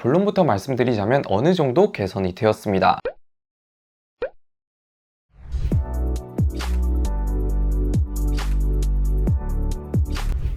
본론부터 말씀드리자면 어느 정도 개선이 되었습니다.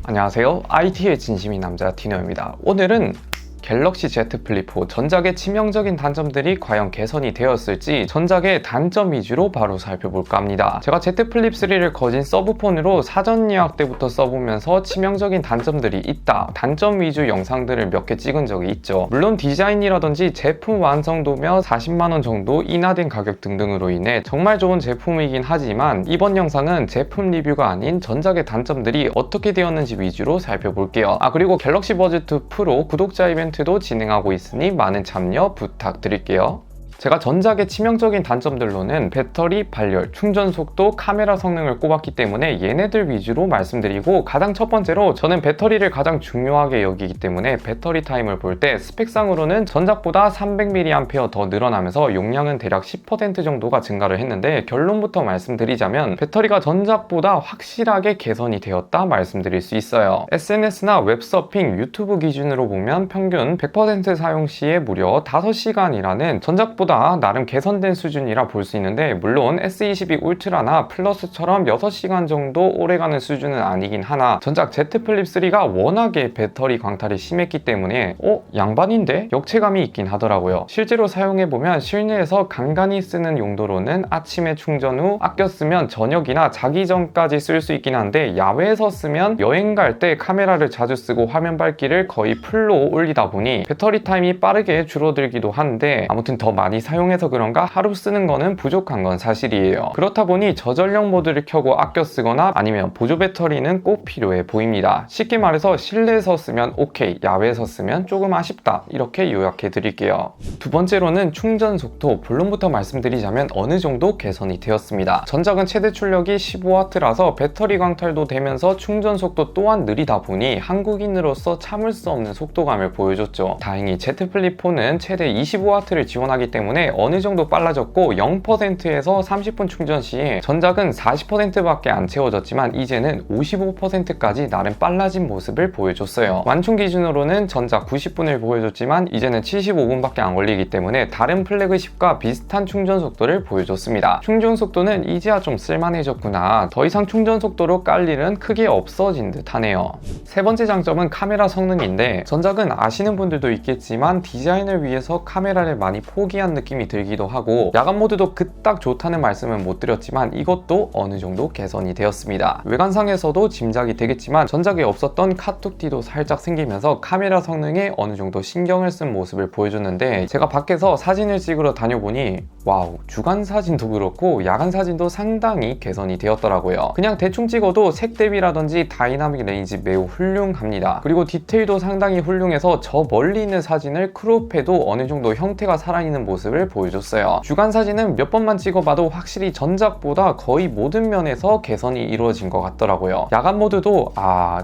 안녕하세요. IT의 진심인 남자 디노입니다. 오늘은 갤럭시 Z 플립 4 전작의 치명적인 단점들이 과연 개선이 되었을지 전작의 단점 위주로 바로 살펴볼까 합니다. 제가 Z 플립 3를 거진 서브폰으로 사전 예약 때부터 써보면서 치명적인 단점들이 있다, 단점 위주 영상들을 몇 개 찍은 적이 있죠. 물론 디자인이라든지 제품 완성도며 40만원 정도 인하된 가격 등등으로 인해 정말 좋은 제품이긴 하지만 이번 영상은 제품 리뷰가 아닌 전작의 단점들이 어떻게 되었는지 위주로 살펴볼게요. 그리고 갤럭시 버즈 2 프로 구독자 이벤트 도 진행하고 있으니 많은 참여 부탁드릴게요. 제가 전작의 치명적인 단점들로는 배터리, 발열, 충전 속도, 카메라 성능을 꼽았기 때문에 얘네들 위주로 말씀드리고, 가장 첫 번째로 저는 배터리를 가장 중요하게 여기기 때문에 배터리 타임을 볼 때 스펙상으로는 전작보다 300mAh 더 늘어나면서 용량은 대략 10% 정도가 증가를 했는데, 결론부터 말씀드리자면 배터리가 전작보다 확실하게 개선이 되었다 말씀드릴 수 있어요. SNS나 웹서핑, 유튜브 기준으로 보면 평균 100% 사용 시에 무려 5시간이라는 전작보다 나름 개선된 수준이라 볼 수 있는데, 물론 S22 울트라나 플러스처럼 6시간 정도 오래가는 수준은 아니긴 하나, 전작 Z 플립 3가 워낙에 배터리 광탈이 심했기 때문에 양반인데? 역체감이 있긴 하더라고요. 실제로 사용해보면 실내에서 간간히 쓰는 용도로는 아침에 충전 후 아껴 쓰면 저녁이나 자기 전까지 쓸 수 있긴 한데, 야외에서 쓰면 여행 갈 때 카메라를 자주 쓰고 화면 밝기를 거의 풀로 올리다 보니 배터리 타임이 빠르게 줄어들기도 한데, 아무튼 더 많이 사용해서 그런가 하루 쓰는 거는 부족한 건 사실이에요. 그렇다 보니 저전력 모드를 켜고 아껴 쓰거나 아니면 보조 배터리는 꼭 필요해 보입니다. 쉽게 말해서 실내에서 쓰면 오케이, 야외에서 쓰면 조금 아쉽다, 이렇게 요약해 드릴게요. 두 번째로는 충전 속도. 본론부터 말씀드리자면 어느 정도 개선이 되었습니다. 전작은 최대 출력이 15W라서 배터리 광탈도 되면서 충전 속도 또한 느리다 보니 한국인으로서 참을 수 없는 속도감을 보여줬죠. 다행히 Z 플립 4는 최대 25W를 지원하기 때문에 어느 정도 빨라졌고, 0%에서 30분 충전 시에 전작은 40%밖에 안 채워졌지만 이제는 55%까지 나름 빨라진 모습을 보여줬어요. 완충 기준으로는 전작 90분을 보여줬지만 이제는 75분밖에 안 걸리기 때문에 다른 플래그십과 비슷한 충전 속도를 보여줬습니다. 충전 속도는 이제야 좀 쓸만해졌구나, 더 이상 충전 속도로 깔 일은 크게 없어진 듯 하네요. 세 번째 장점은 카메라 성능인데, 전작은 아시는 분들도 있겠지만 디자인을 위해서 카메라를 많이 포기한 느낌이 들기도 하고, 야간 모드도 그닥 좋다는 말씀은 못 드렸지만 이것도 어느 정도 개선이 되었습니다. 외관상에서도 짐작이 되겠지만 전작에 없었던 카툭티도 살짝 생기면서 카메라 성능에 어느 정도 신경을 쓴 모습을 보여줬는데, 제가 밖에서 사진을 찍으러 다녀보니 와우, 주간 사진도 그렇고 야간 사진도 상당히 개선이 되었더라고요. 그냥 대충 찍어도 색 대비라든지 다이나믹 레인지 매우 훌륭합니다. 그리고 디테일도 상당히 훌륭해서 저 멀리 있는 사진을 크롭해도 어느 정도 형태가 살아있는 모습을 보여줬어요. 주간 사진은 몇 번만 찍어봐도 확실히 전작보다 거의 모든 면에서 개선이 이루어진 것 같더라고요. 야간 모드도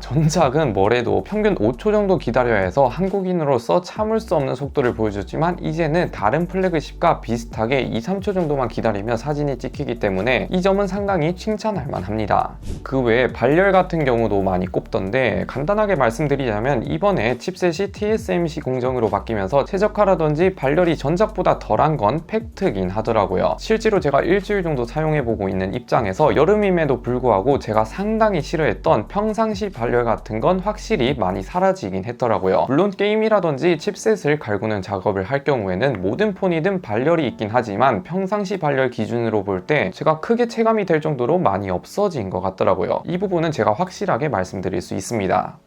전작은 뭐래도 평균 5초 정도 기다려야 해서 한국인으로서 참을 수 없는 속도를 보여줬지만 이제는 다른 플래그십과 비슷하게 2-3초 정도만 기다리면 사진이 찍히기 때문에 이 점은 상당히 칭찬할 만합니다. 그 외에 발열 같은 경우도 많이 꼽던데, 간단하게 말씀드리자면 이번에 칩셋이 TSMC 공정으로 바뀌면서 최적화라든지 발열이 전작보다 덜한 건 팩트긴 하더라고요. 실제로 제가 일주일 정도 사용해보고 있는 입장에서 여름임에도 불구하고 제가 상당히 싫어했던 평상시 발열 같은 건 확실히 많이 사라지긴 했더라고요. 물론 게임이라든지 칩셋을 갈구는 작업을 할 경우에는 모든 폰이든 발열이 있긴 하지만 평상시 발열 기준으로 볼 때 제가 크게 체감이 될 정도로 많이 없어진 것 같더라고요. 이 부분은 제가 확실하게 말씀드릴 수 있습니다.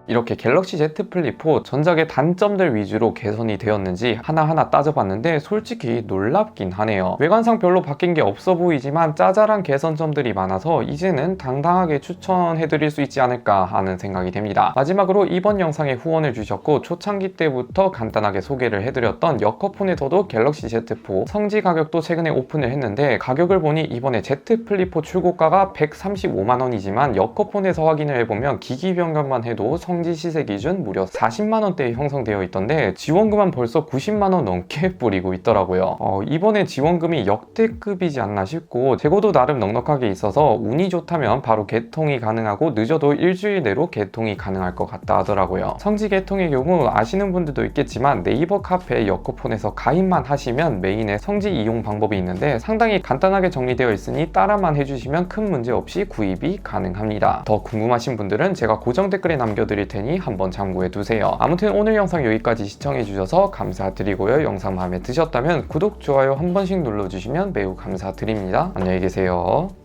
이렇게 갤럭시 Z 플립 4 전작의 단점들 위주로 개선이 되었는지 하나하나 따져봤는데 솔직히 놀랍긴 하네요. 외관상 별로 바뀐 게 없어 보이지만 짜잘한 개선점들이 많아서 이제는 당당하게 추천해드릴 수 있지 않을까 하는 생각이 됩니다. 마지막으로 이번 영상에 후원을 주셨고 초창기 때부터 간단하게 소개를 해드렸던 여커폰에서도 갤럭시 Z4 성지 가격도 최근에 오픈을 했는데, 가격을 보니 이번에 Z 플립 4 출고가가 135만원이지만 여커폰에서 확인을 해보면 기기 변경만 해도 성지 시세 기준 무려 40만원대에 형성되어 있던데 지원금은 벌써 90만원 넘게 뿌리고 있더라고요. 이번에 지원금이 역대급이지 않나 싶고 재고도 나름 넉넉하게 있어서 운이 좋다면 바로 개통이 가능하고 늦어도 일주일 내로 개통이 가능할 것 같다 하더라고요. 성지 개통의 경우 아시는 분들도 있겠지만 네이버 카페 여코폰에서 가입만 하시면 메인에 성지 이용 방법이 있는데 상당히 간단하게 정리되어 있으니 따라만 해주시면 큰 문제 없이 구입이 가능합니다. 더 궁금하신 분들은 제가 고정 댓글에 남겨드릴 테니 한번 참고해 두세요. 아무튼 오늘 영상 여기까지 시청해 주셔서 감사드리고요. 영상 마음에 드셨다면 구독, 좋아요 한 번씩 눌러주시면 매우 감사드립니다. 안녕히 계세요.